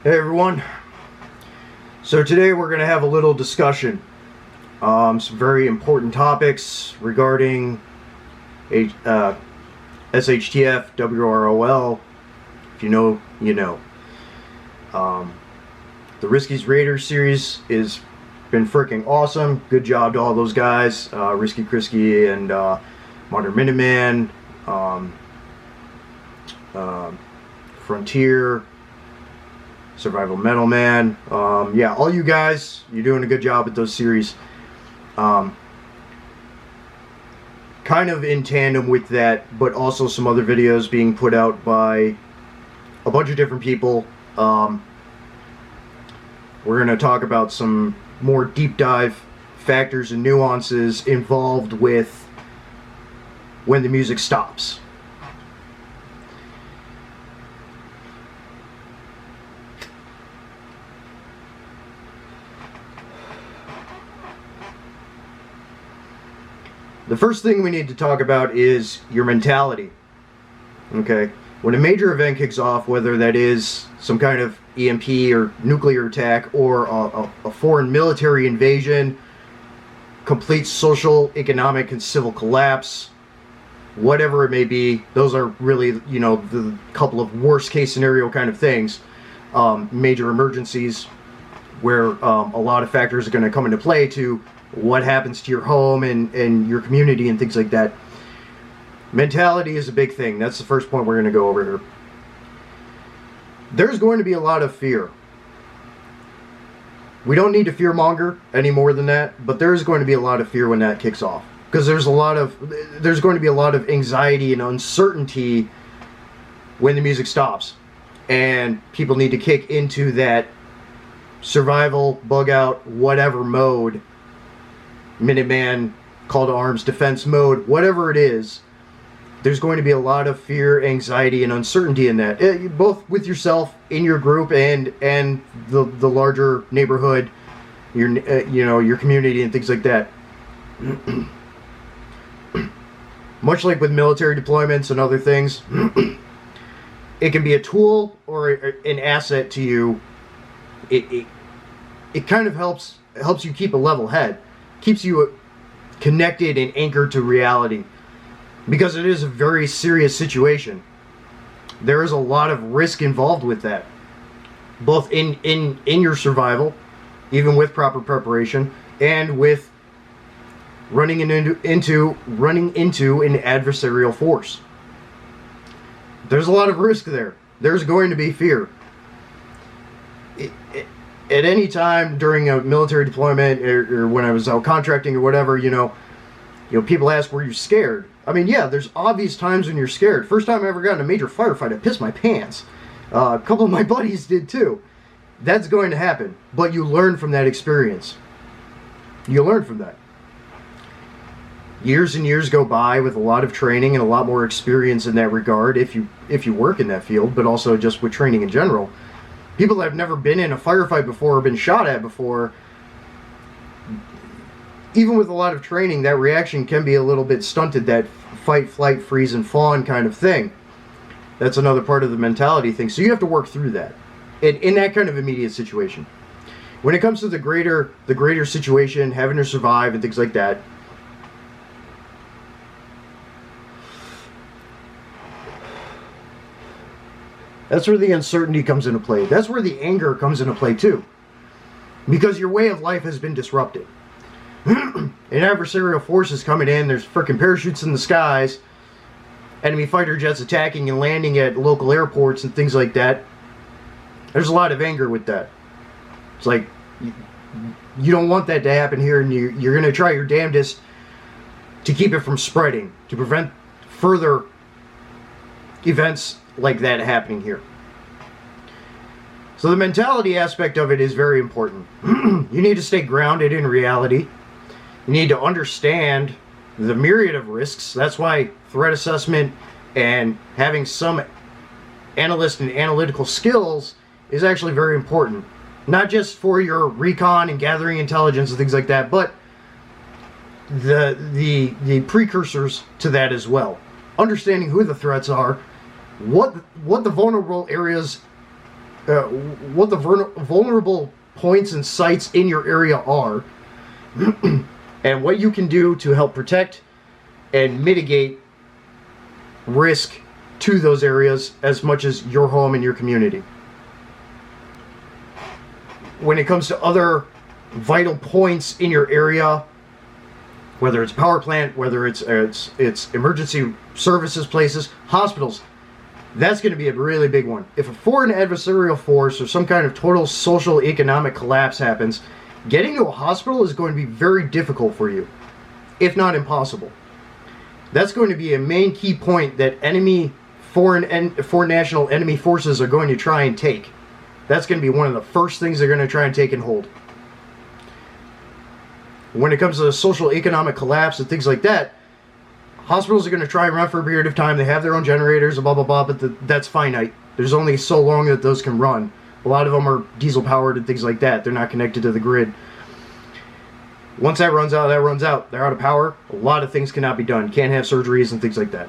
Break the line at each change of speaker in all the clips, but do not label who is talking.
Hey everyone. So today we're going to have a little discussion. Some very important topics regarding SHTF, WROL. If you know, you know. The Risky's Raiders series has been freaking awesome. Good job to all those guys. Risky Krisky and Modern Minuteman, Frontier, Survival Metal Man. Yeah, all you guys, you're doing a good job with those series. Kind of in tandem with that, but also some other videos being put out by a bunch of different people. We're going to talk about some more deep dive factors and nuances involved with when the music stops. The first thing we need to talk about is your mentality. Okay? When a major event kicks off, whether that is some kind of EMP or nuclear attack or a foreign military invasion, complete social, economic, and civil collapse, whatever it may be, those are really, you know, the couple of worst case scenario kind of things. Major emergencies where a lot of factors are going to come into play to what happens to your home and your community and things like that. Mentality is a big thing. That's the first point we're going to go over here. There's going to be a lot of fear. We don't need to fearmonger any more than that, but there is going to be a lot of fear when that kicks off. Because there's going to be a lot of anxiety and uncertainty when the music stops. And people need to kick into that survival, bug out, whatever mode, Minuteman, call to arms, defense mode, whatever it is. There's going to be a lot of fear, anxiety, and uncertainty in that, both with yourself, in your group, and the larger neighborhood, your your community and things like that. Much like with military deployments and other things, it can be a tool or an asset to you. It kind of helps you keep a level head, keeps you connected and anchored to reality. Because it is a very serious situation. There is a lot of risk involved with that. Both in your survival, even with proper preparation, and with running into an adversarial force. There's a lot of risk there. There's going to be fear. At any time during a military deployment or when I was out contracting or whatever, you know, people ask, were you scared? I mean, yeah, there's obvious times when you're scared. First time I ever got in a major firefight, I pissed my pants. A couple of my buddies did too. That's going to happen, but you learn from that experience. You learn from that. Years and years go by with a lot of training and a lot more experience in that regard if you work in that field, but also just with training in general. People that have never been in a firefight before or been shot at before, even with a lot of training, that reaction can be a little bit stunted, that fight, flight, freeze, and fawn kind of thing. That's another part of the mentality thing. So you have to work through that in that kind of immediate situation. When it comes to the greater situation, having to survive and things like that, that's where the uncertainty comes into play. That's where the anger comes into play too. Because your way of life has been disrupted. An adversarial force is coming in, there's freaking parachutes in the skies, enemy fighter jets attacking and landing at local airports and things like that. There's a lot of anger with that. It's like, you don't want that to happen here, and you're going to try your damnedest to keep it from spreading, to prevent further events like that happening here. So the mentality aspect of it is very important. You need to stay grounded in reality. You need to understand the myriad of risks. That's why threat assessment and having some analyst and analytical skills is actually very important. Not just for your recon and gathering intelligence and things like that, but the precursors to that as well. Understanding who the threats are, what the vulnerable areas what the vulnerable points and sites in your area are, and what you can do to help protect and mitigate risk to those areas as much as your home and your community. When it comes to other vital points in your area, whether it's power plant, whether it's emergency services places, hospitals, that's going to be a really big one. If a foreign adversarial force or some kind of total social economic collapse happens, getting to a hospital is going to be very difficult for you, if not impossible. That's going to be a main key point that foreign national enemy forces are going to try and take. That's going to be one of the first things they're going to try and take and hold. When it comes to the social economic collapse and things like that, hospitals are going to try and run for a period of time. They have their own generators, blah, blah, blah, but that's finite. There's only so long that those can run. A lot of them are diesel powered and things like that. They're not connected to the grid. Once that runs out, that runs out. They're out of power. A lot of things cannot be done. Can't have surgeries and things like that.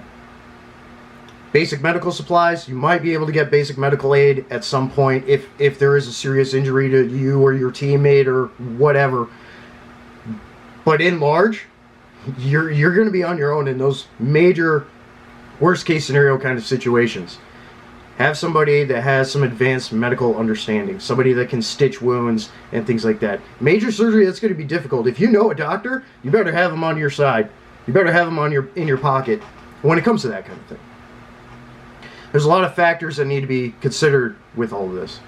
Basic medical supplies, you might be able to get basic medical aid at some point if there is a serious injury to you or your teammate or whatever. But in large, you're going to be on your own in those major worst case scenario kind of situations. Have somebody that has some advanced medical understanding, somebody that can stitch wounds and things like that. Major surgery, that's going to be difficult. If you know a doctor, you better have them on your side. You better have them in your pocket when it comes to that kind of thing. There's a lot of factors that need to be considered with all of this.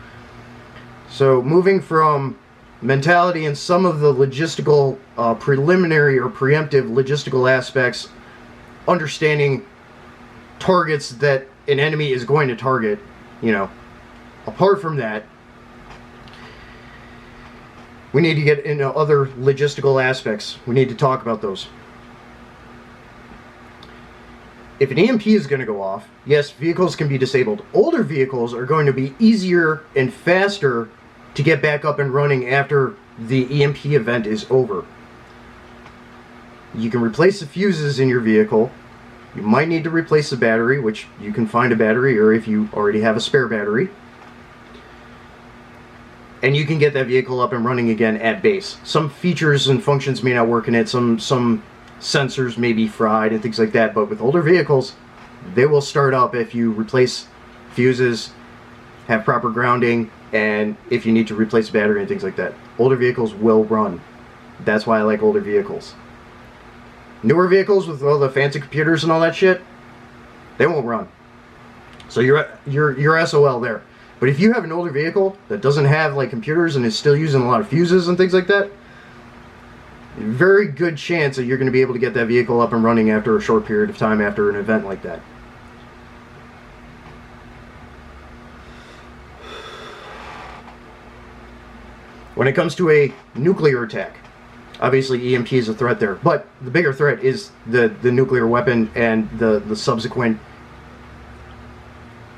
So moving from mentality and some of the logistical, preliminary or preemptive logistical aspects, understanding targets that an enemy is going to target, apart from that, we need to get into other logistical aspects. We need to talk about those. If an EMP is going to go off, yes, vehicles can be disabled. Older vehicles are going to be easier and faster to get back up and running after the EMP event is over. You can replace the fuses in your vehicle. You might need to replace the battery, which you can find a battery, or if you already have a spare battery. And you can get that vehicle up and running again at base. Some features and functions may not work in it. Some sensors may be fried and things like that, but with older vehicles, they will start up if you replace fuses, have proper grounding, and if you need to replace a battery and things like that. Older vehicles will run. That's why I like older vehicles. Newer vehicles with all the fancy computers and all that shit, they won't run. So you're SOL there. But if you have an older vehicle that doesn't have like computers and is still using a lot of fuses and things like that, very good chance that you're going to be able to get that vehicle up and running after a short period of time after an event like that. When it comes to a nuclear attack, obviously EMP is a threat there, but the bigger threat is the nuclear weapon and the subsequent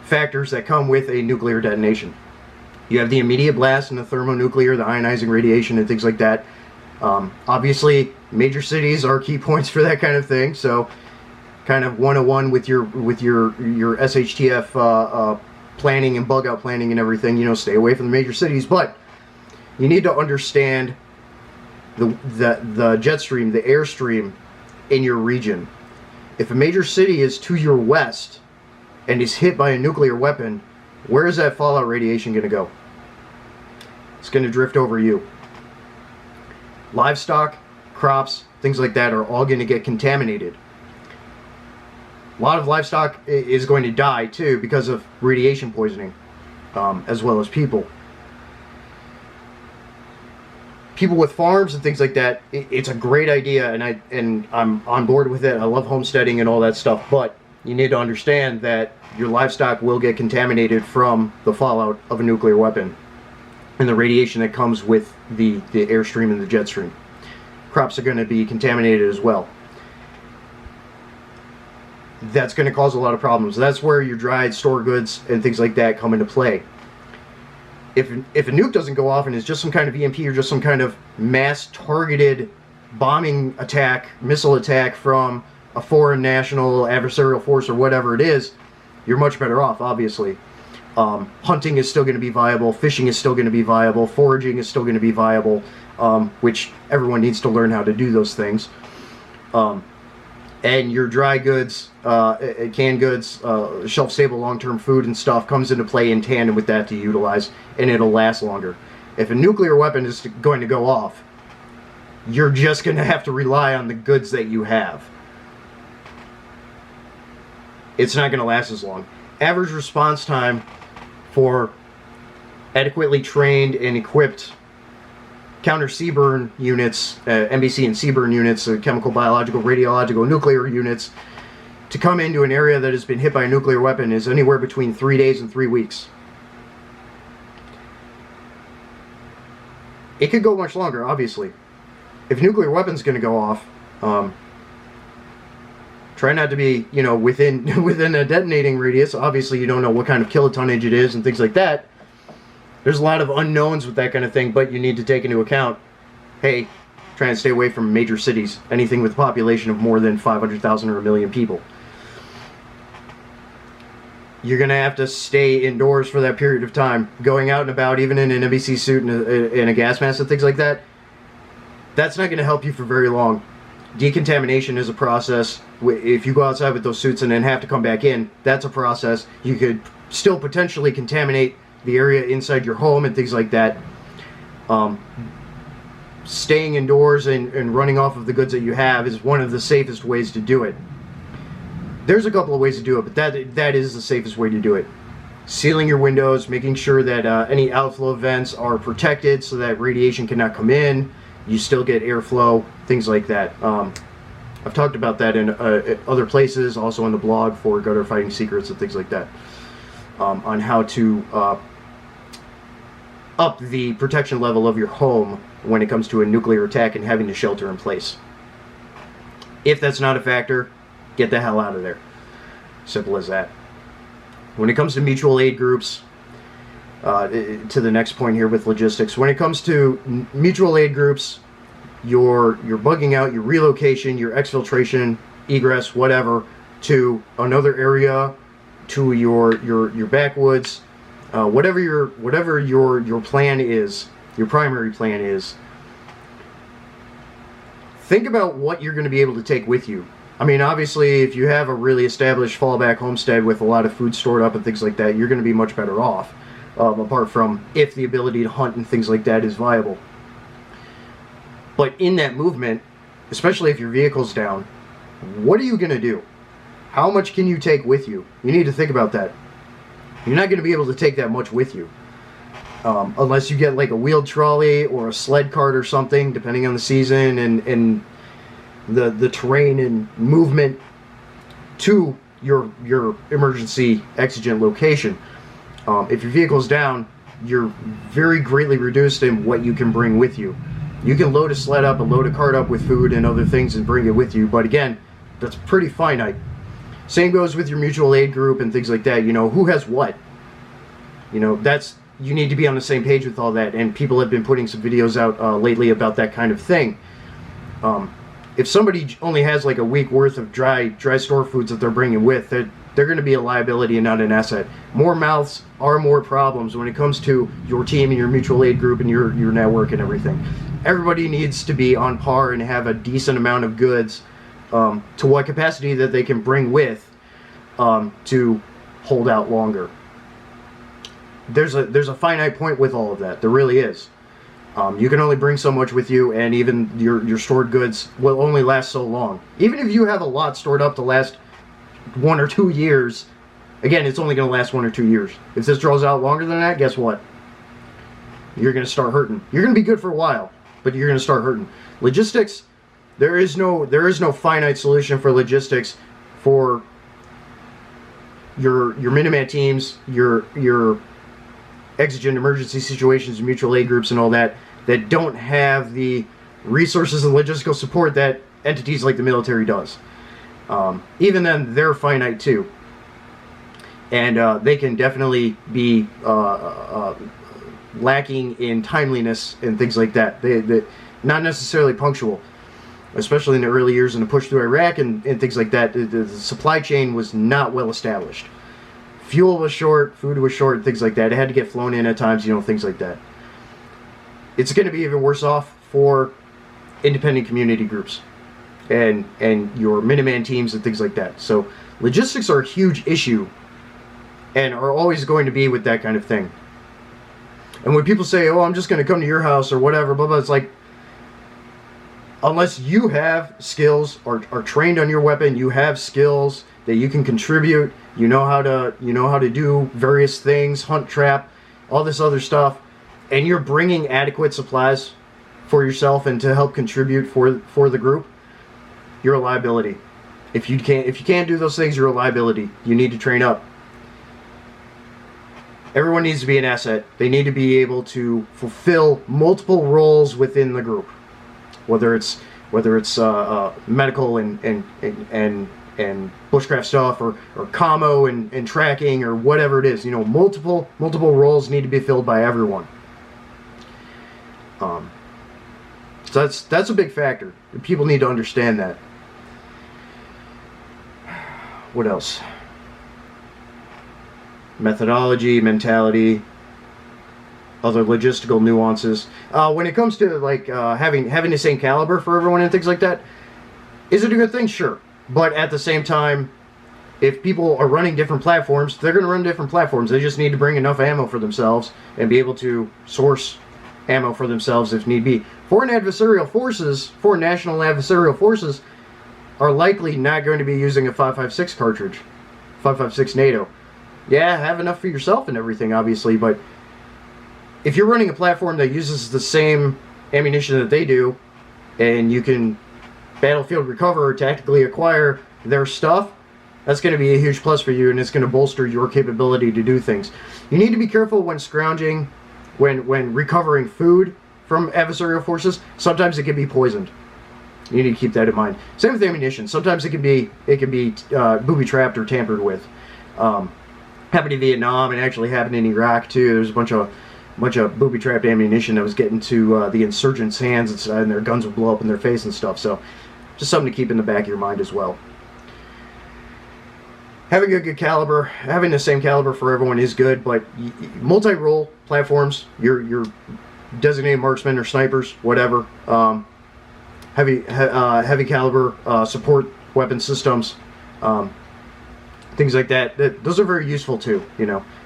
factors that come with a nuclear detonation. You have the immediate blast and the thermonuclear, the ionizing radiation and things like that. Obviously, major cities are key points for that kind of thing. So, kind of 101 with your SHTF planning and bug out planning and everything. Stay away from the major cities. But you need to understand the jet stream, the airstream in your region. If a major city is to your west and is hit by a nuclear weapon, where is that fallout radiation going to go? It's going to drift over you. Livestock, crops, things like that are all going to get contaminated. A lot of livestock is going to die too because of radiation poisoning, as well as people. People with farms and things like that, it's a great idea, and I'm on board with it. I love homesteading and all that stuff, but you need to understand that your livestock will get contaminated from the fallout of a nuclear weapon and the radiation that comes with the airstream and the jet stream. Crops are going to be contaminated as well. That's going to cause a lot of problems. That's where your dried store goods and things like that come into play. If a nuke doesn't go off and it's just some kind of EMP or just some kind of mass targeted bombing attack, missile attack from a foreign national adversarial force or whatever it is, you're much better off, obviously. Hunting is still going to be viable, fishing is still going to be viable, foraging is still going to be viable, which everyone needs to learn how to do those things. And your dry goods, canned goods, shelf-stable long-term food and stuff comes into play in tandem with that to utilize, and it'll last longer. If a nuclear weapon is going to go off, you're just going to have to rely on the goods that you have. It's not going to last as long. Average response time for adequately trained and equipped counter CBRN units, MBC and CBRN units, chemical, biological, radiological, nuclear units, to come into an area that has been hit by a nuclear weapon is anywhere between 3 days and 3 weeks. It could go much longer, obviously. If a nuclear weapon's going to go off, try not to be, within a detonating radius. Obviously, you don't know what kind of kilotonnage it is and things like that. There's a lot of unknowns with that kind of thing, but you need to take into account, hey, try and stay away from major cities, anything with a population of more than 500,000 or 1 million people. You're going to have to stay indoors for that period of time. Going out and about, even in an NBC suit and in a gas mask and things like that, that's not going to help you for very long. Decontamination is a process. If you go outside with those suits and then have to come back in, that's a process. You could still potentially contaminate the area inside your home and things like that. Staying indoors and running off of the goods that you have is one of the safest ways to do it. There's a couple of ways to do it, but that is the safest way to do it. Sealing your windows, making sure that any outflow vents are protected so that radiation cannot come in. You still get airflow, things like that. I've talked about that in other places, also on the blog for Gutter Fighting Secrets and things like that, on how to up the protection level of your home when it comes to a nuclear attack and having to shelter in place. If that's not a factor, get the hell out of there. Simple as that. When it comes to mutual aid groups, to the next point here with logistics, when it comes to mutual aid groups, your bugging out, your relocation, your exfiltration, egress, whatever, to another area, to your backwoods, whatever your plan is, your primary plan is, think about what you're going to be able to take with you. I mean, obviously, if you have a really established fallback homestead with a lot of food stored up and things like that, you're going to be much better off, apart from if the ability to hunt and things like that is viable. But in that movement, especially if your vehicle's down, what are you going to do? How much can you take with you? You need to think about that. You're not going to be able to take that much with you. Unless you get like a wheeled trolley or a sled cart or something, depending on the season and the terrain and movement to your emergency exigent location. If your vehicle's down, you're very greatly reduced in what you can bring with you. You can load a sled up and load a cart up with food and other things and bring it with you, but again, that's pretty finite. Same goes with your mutual aid group and things like that. Who has what? You need to be on the same page with all that, and people have been putting some videos out lately about that kind of thing. If somebody only has like a week worth of dry store foods that they're bringing with, they're going to be a liability and not an asset. More mouths are more problems when it comes to your team and your mutual aid group and your network and everything. Everybody needs to be on par and have a decent amount of goods to what capacity that they can bring with to hold out longer. There's a finite point with all of that. There really is. You can only bring so much with you, and even your stored goods will only last so long. Even if you have a lot stored up to last 1 or 2 years, again, it's only going to last 1 or 2 years. If this draws out longer than that, guess what? You're going to start hurting. You're going to be good for a while, but you're going to start hurting. Logistics, there is no finite solution for logistics for your Minuteman teams, your exigent emergency situations, mutual aid groups and all that don't have the resources and logistical support that entities like the military does. Even then, they're finite too. And they can definitely be lacking in timeliness and things like that. They not necessarily punctual, especially in the early years in the push through Iraq and things like that. The supply chain was not well established Fuel was short, food was short, things like that. It had to get flown in at times, things like that. It's going to be even worse off for independent community groups and your Minuteman teams and things like that. So logistics are a huge issue and are always going to be with that kind of thing. And when people say, oh, I'm just going to come to your house or whatever, blah, blah, it's like, unless you have skills or are trained on your weapon, you have skills that you can contribute, you know how to do various things, hunt, trap, all this other stuff, and you're bringing adequate supplies for yourself and to help contribute for the group, you're a liability. If you can't do those things, you're a liability. You need to train up. Everyone needs to be an asset. They need to be able to fulfill multiple roles within the group, whether it's medical and bushcraft stuff or commo and tracking or whatever it is. Multiple roles need to be filled by everyone. So that's a big factor. People need to understand that. What else? Methodology, mentality, other logistical nuances. When it comes to like having the same caliber for everyone and things like that, is it a good thing? Sure. But at the same time, if people are running different platforms, they're going to run different platforms. They just need to bring enough ammo for themselves and be able to source ammo for themselves if need be. Foreign national adversarial forces are likely not going to be using a 5.56 cartridge, 5.56 NATO. Yeah, have enough for yourself and everything, obviously, but if you're running a platform that uses the same ammunition that they do, and you can battlefield recover or tactically acquire their stuff, that's going to be a huge plus for you, and it's going to bolster your capability to do things. You need to be careful when scrounging, when recovering food from adversarial forces. Sometimes it can be poisoned. You need to keep that in mind. Same with ammunition. Sometimes it can be booby-trapped or tampered with. Happened in Vietnam and actually happened in Iraq too. There's a bunch of booby-trapped ammunition that was getting to the insurgents' hands, and their guns would blow up in their face and stuff. So just something to keep in the back of your mind as well. Having a good caliber, having the same caliber for everyone is good, but multi-role platforms, your designated marksmen or snipers, whatever, heavy caliber support weapon systems, things like that. Those are very useful too.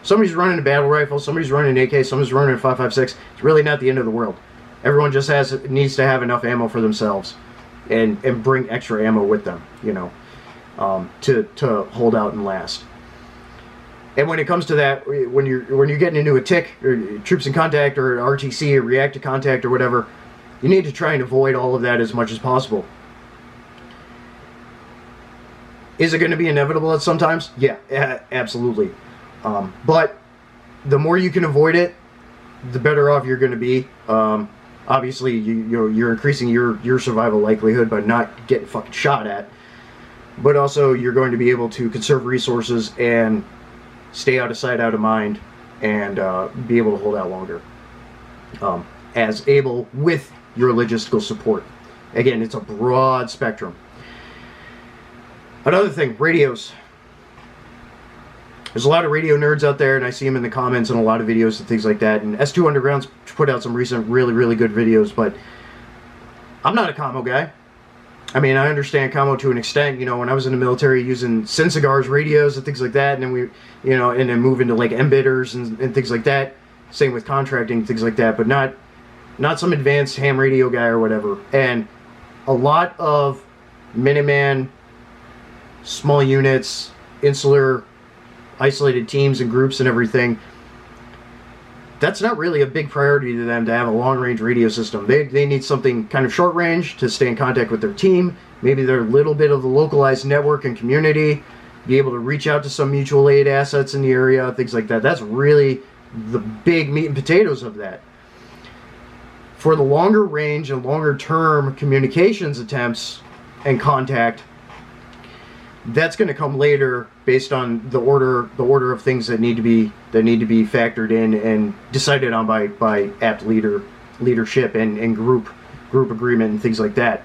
Somebody's running a battle rifle, somebody's running an AK, somebody's running a 5.56. It's really not the end of the world. Everyone just needs to have enough ammo for themselves, and bring extra ammo with them. To hold out and last. And when it comes to that, when you're getting into a TIC or troops in contact or RTC or react to contact or whatever, you need to try and avoid all of that as much as possible. Is it going to be inevitable at sometimes? Yeah, absolutely. But the more you can avoid it, the better off you're going to be. Obviously, you're increasing your survival likelihood by not getting fucking shot at. But also, you're going to be able to conserve resources and stay out of sight, out of mind, and be able to hold out longer. As able with your logistical support. Again, it's a broad spectrum. Another thing, radios. There's a lot of radio nerds out there, and I see them in the comments and a lot of videos and things like that. And S2 Underground's put out some recent really, really good videos, but I'm not a commo guy. I mean, I understand commo to an extent. When I was in the military, using Cigars radios and things like that, and then and then move into like embitters and things like that. Same with contracting, things like that, but not some advanced ham radio guy or whatever. And a lot of Minuteman, small units, insular, isolated teams and groups and everything, that's not really a big priority to them to have a long-range radio system. They need something kind of short-range to stay in contact with their team, maybe their little bit of the localized network and community, be able to reach out to some mutual aid assets in the area, things like that. That's really the big meat and potatoes of that. For the longer range and longer term communications attempts and contact, that's going to come later based on the order of things that need to be factored in and decided on by apt leadership and group agreement and things like that.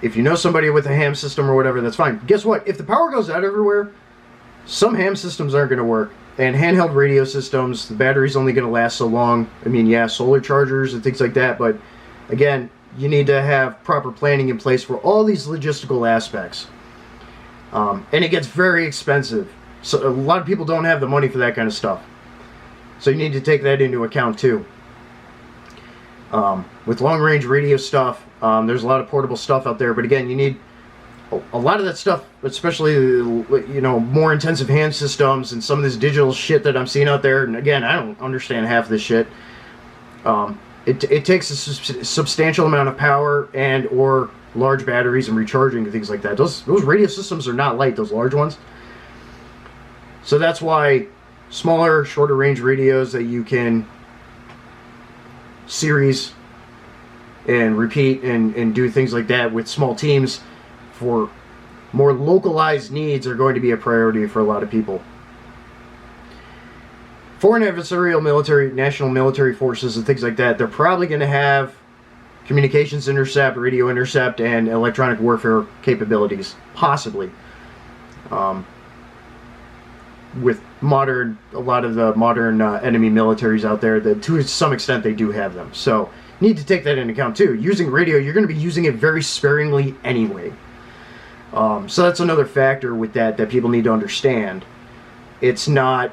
If you know somebody with a ham system or whatever, that's fine. Guess what? If the power goes out everywhere, some ham systems aren't going to work. And handheld radio systems, the battery's only going to last so long. I mean, yeah, solar chargers and things like that, but again, you need to have proper planning in place for all these logistical aspects. And it gets very expensive. So a lot of people don't have the money for that kind of stuff. So you need to take that into account too. With long-range radio stuff, there's a lot of portable stuff out there, but again, you need a lot of that stuff, especially, you know, more intensive hand systems and some of this digital shit that I'm seeing out there. And again, I don't understand half of this shit. It takes a substantial amount of power and or large batteries and recharging and things like that. Those radio systems are not light, those large ones. So that's why smaller, shorter range radios that you can series and repeat and do things like that with small teams for more localized needs are going to be a priority for a lot of people. Foreign adversarial military, national military forces and things like that, they're probably going to have communications intercept, radio intercept, and electronic warfare capabilities, possibly. With a lot of the modern enemy militaries out there, that to some extent they do have them. So you need to take that into account too. Using radio, you're going to be using it very sparingly anyway. So that's another factor with that people need to understand. It's not,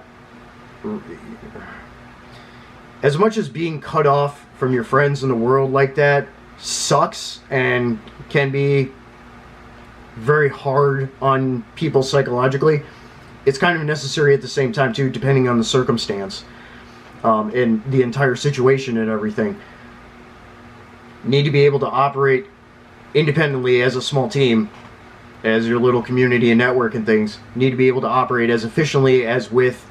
as much as being cut off from your friends in the world like that sucks and can be very hard on people psychologically, it's kind of necessary at the same time too, depending on the circumstance and the entire situation and everything. You need to be able to operate independently as a small team, as your little community and network and things. You need to be able to operate as efficiently as with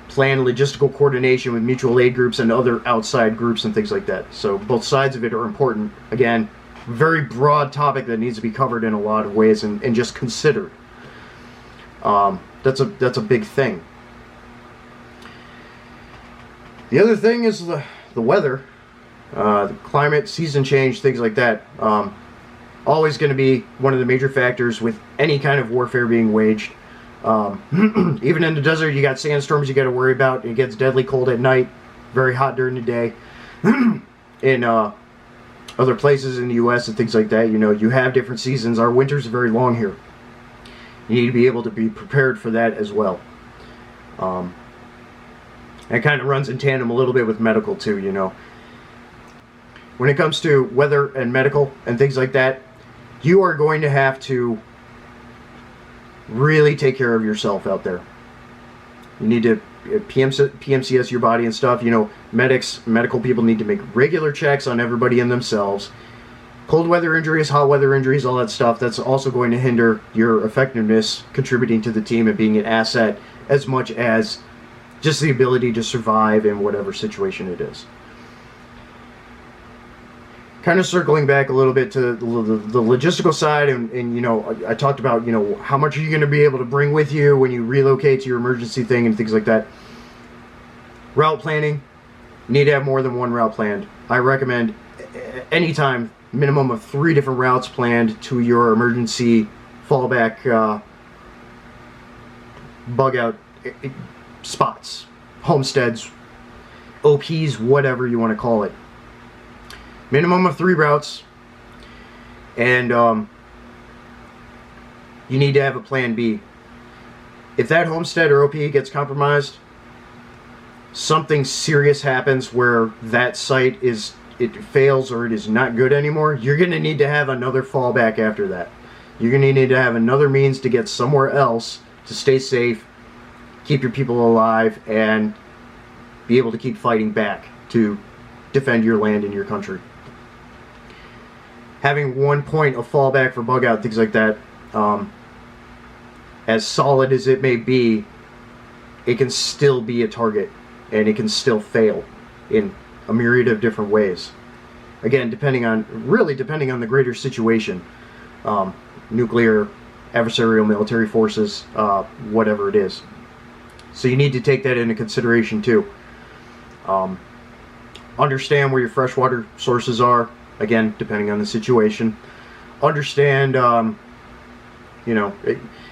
planned logistical coordination with mutual aid groups and other outside groups and things like that. So both sides of it are important. Again, very broad topic that needs to be covered in a lot of ways and just considered. That's a big thing. The other thing is the weather, the climate, season change, things like that. Always going to be one of the major factors with any kind of warfare being waged. Even in the desert, you got sandstorms you got to worry about. It gets deadly cold at night, very hot during the day. In other places in the U.S. and things like that, you know, you have different seasons. Our winters are very long here. You need to be able to be prepared for that as well. It kind of runs in tandem a little bit with medical too, you know. When it comes to weather and medical and things like that, you are going to have to really take care of yourself out there. You need to PMCS your body and stuff. You know, medical people need to make regular checks on everybody and themselves. Cold weather injuries, hot weather injuries, all that stuff, that's also going to hinder your effectiveness contributing to the team and being an asset as much as just the ability to survive in whatever situation it is. Kind of circling back a little bit to the logistical side, and you know, I talked about, you know, how much are you going to be able to bring with you when you relocate to your emergency thing and things like that. Route planning, you need to have more than one route planned. I recommend anytime minimum of 3 different routes planned to your emergency fallback bug out spots, homesteads, OPs, whatever you want to call it. Minimum of 3 routes, and you need to have a plan B. If that homestead or OP gets compromised, something serious happens where that site it fails or it is not good anymore, you're going to need to have another fallback after that. You're going to need to have another means to get somewhere else to stay safe, keep your people alive, and be able to keep fighting back to defend your land and your country. Having one point of fallback for bug out, things like that, as solid as it may be, it can still be a target and it can still fail in a myriad of different ways. Again, depending on the greater situation, nuclear, adversarial military forces, whatever it is. So you need to take that into consideration too. Understand where your freshwater sources are. Again, depending on the situation. Understand, you You know,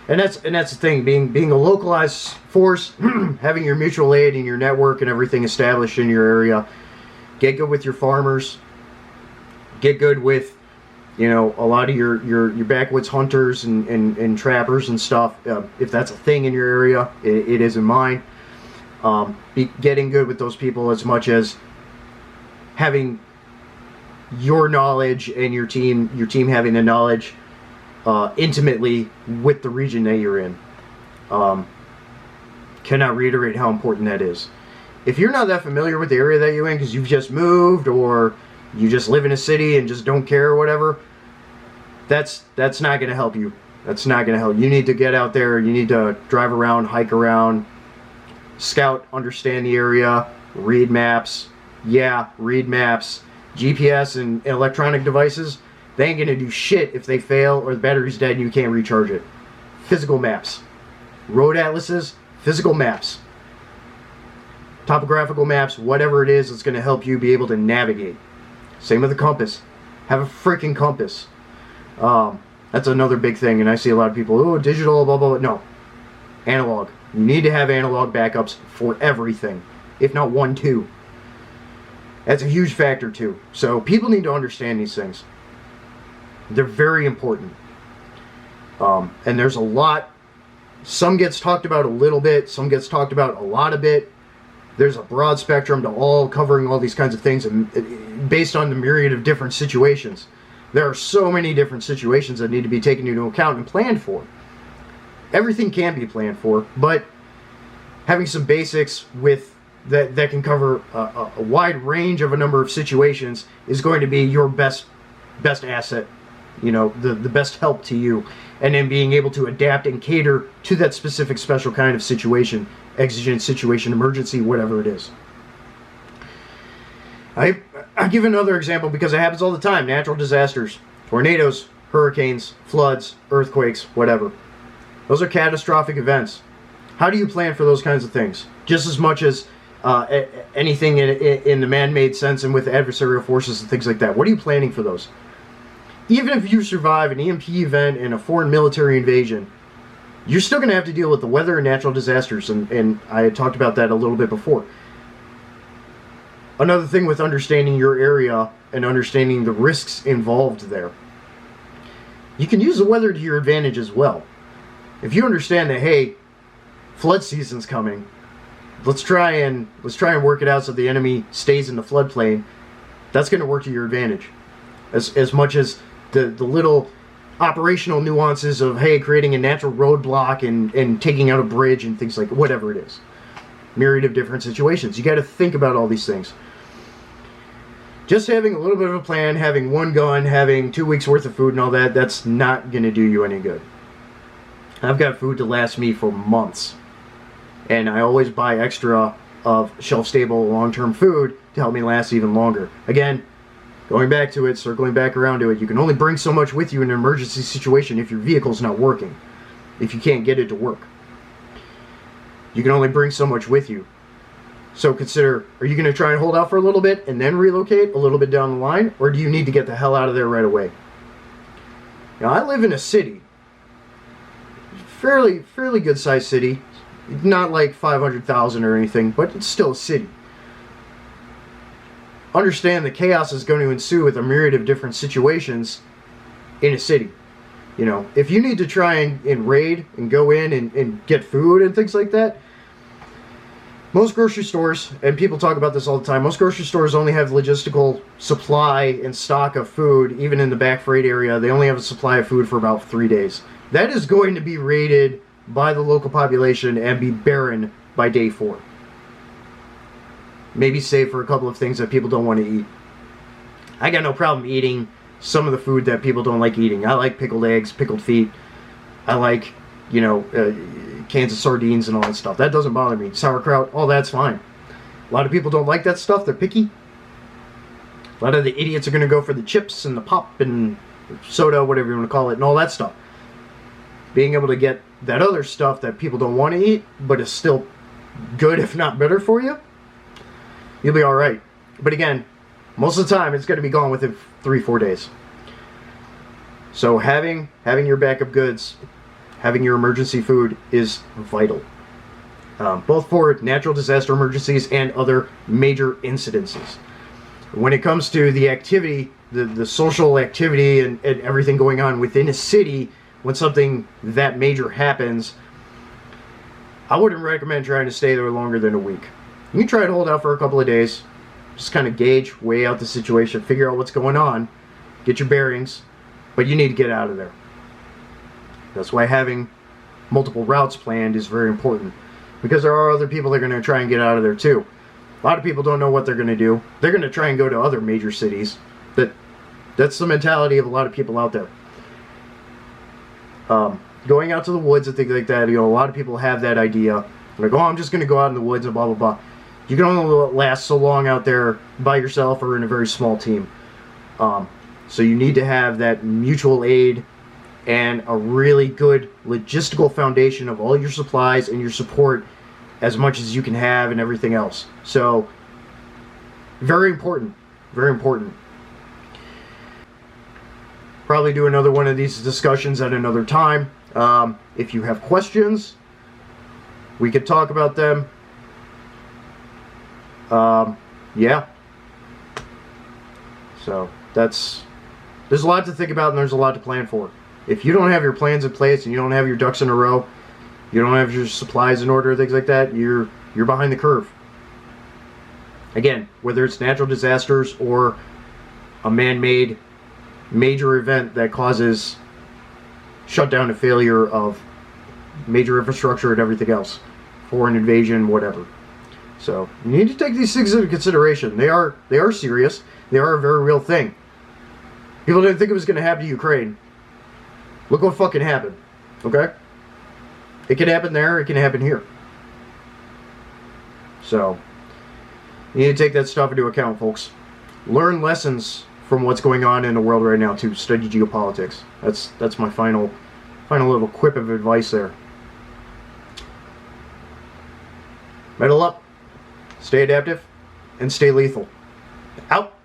and that's the thing. Being a localized force, having your mutual aid and your network and everything established in your area. Get good with your farmers. Get good with, you know, a lot of your backwoods hunters and trappers and stuff. If that's a thing in your area, it is in mine. Getting good with those people as much as having your knowledge and your team having the knowledge intimately with the region that you're in. Cannot reiterate how important that is. If you're not that familiar with the area that you're in because you've just moved or you just live in a city and just don't care or whatever, that's not going to help you. That's not going to help. You need to get out there. You need to drive around, hike around, scout, understand the area, read maps. Yeah, read maps. GPS and electronic devices, they ain't going to do shit if they fail or the battery's dead and you can't recharge it. Physical maps. Road atlases, physical maps. Topographical maps, whatever it is, it's going to help you be able to navigate. Same with the compass. Have a freaking compass. That's another big thing, and I see a lot of people, oh, digital, blah, blah, blah. No. Analog. You need to have analog backups for everything. If not one, two. That's a huge factor, too. So people need to understand these things. They're very important. And there's a lot. Some gets talked about a little bit. Some gets talked about a lot of bit. There's a broad spectrum to all covering all these kinds of things, and based on the myriad of different situations. There are so many different situations that need to be taken into account and planned for. Everything can be planned for, but having some basics with that can cover a wide range of a number of situations is going to be your best asset, you know, the best help to you, and then being able to adapt and cater to that specific special kind of situation, exigent situation, emergency, whatever it is. I give another example because it happens all the time. Natural disasters, tornadoes, hurricanes, floods, earthquakes, whatever. Those are catastrophic events. How do you plan for those kinds of things? Just as much as anything in the man-made sense and with adversarial forces and things like that. What are you planning for those? Even if you survive an EMP event and a foreign military invasion, you're still going to have to deal with the weather and natural disasters, and I had talked about that a little bit before. Another thing with understanding your area and understanding the risks involved there. You can use the weather to your advantage as well. If you understand that, hey, flood season's coming, let's try and work it out so the enemy stays in the floodplain. That's going to work to your advantage. As much as the little operational nuances of, hey, creating a natural roadblock and taking out a bridge and things like whatever it is. Myriad of different situations. You got to think about all these things. Just having a little bit of a plan, having one gun, having 2 weeks worth of food and all that, that's not going to do you any good. I've got food to last me for months. And I always buy extra of shelf-stable, long-term food to help me last even longer. Again, going back to it, circling back around to it, you can only bring so much with you in an emergency situation if your vehicle's not working. If you can't get it to work. You can only bring so much with you. So consider, are you going to try and hold out for a little bit and then relocate a little bit down the line? Or do you need to get the hell out of there right away? Now, I live in a city. Fairly good-sized city. Not like 500,000 or anything, but it's still a city. Understand the chaos is going to ensue with a myriad of different situations in a city. You know, if you need to try and raid and go in and get food and things like that, most grocery stores, and people talk about this all the time, most grocery stores only have logistical supply and stock of food, even in the back freight area. They only have a supply of food for about 3 days. That is going to be raided by the local population and be barren by day 4. Maybe save for a couple of things that people don't want to eat. I got no problem eating some of the food that people don't like eating. I like pickled eggs, pickled feet. I like, you know, cans of sardines and all that stuff. That doesn't bother me. Sauerkraut, all that's fine. A lot of people don't like that stuff. They're picky. A lot of the idiots are going to go for the chips and the pop and soda, whatever you want to call it, and all that stuff. Being able to get that other stuff that people don't want to eat, but is still good, if not better for you, you'll be alright. But again, most of the time, it's going to be gone within 3-4 days. So having your backup goods having your emergency food is vital. Both for natural disaster emergencies and other major incidences. When it comes to the activity, the social activity and everything going on within a city, when something that major happens, I wouldn't recommend trying to stay there longer than a week. You can try to hold out for a couple of days, just kind of gauge, weigh out the situation, figure out what's going on, get your bearings, but you need to get out of there. That's why having multiple routes planned is very important, because there are other people that are going to try and get out of there too. A lot of people don't know what they're going to do. They're going to try and go to other major cities. That's the mentality of a lot of people out there. Going out to the woods and things like that, a lot of people have that idea. Like, oh, I'm just going to go out in the woods and blah, blah, blah. You can only last so long out there by yourself or in a very small team. So you need to have that mutual aid and a really good logistical foundation of all your supplies and your support as much as you can have and everything else. So, very important. Very important. Probably do another one of these discussions at another time. If you have questions, we could talk about them. Yeah. So, there's a lot to think about and there's a lot to plan for. If you don't have your plans in place and you don't have your ducks in a row, you don't have your supplies in order, things like that, you're behind the curve. Again, whether it's natural disasters or a man-made major event that causes shutdown and failure of major infrastructure and everything else, foreign invasion, whatever. So you need to take these things into consideration. They are serious. They are a very real thing. People didn't think it was going to happen to Ukraine. Look what fucking happened. Okay? It can happen there. It can happen here. So you need to take that stuff into account, folks. Learn lessons from what's going on in the world right now to study geopolitics. That's my final little quip of advice there. Metal up, stay adaptive, and stay lethal. Out.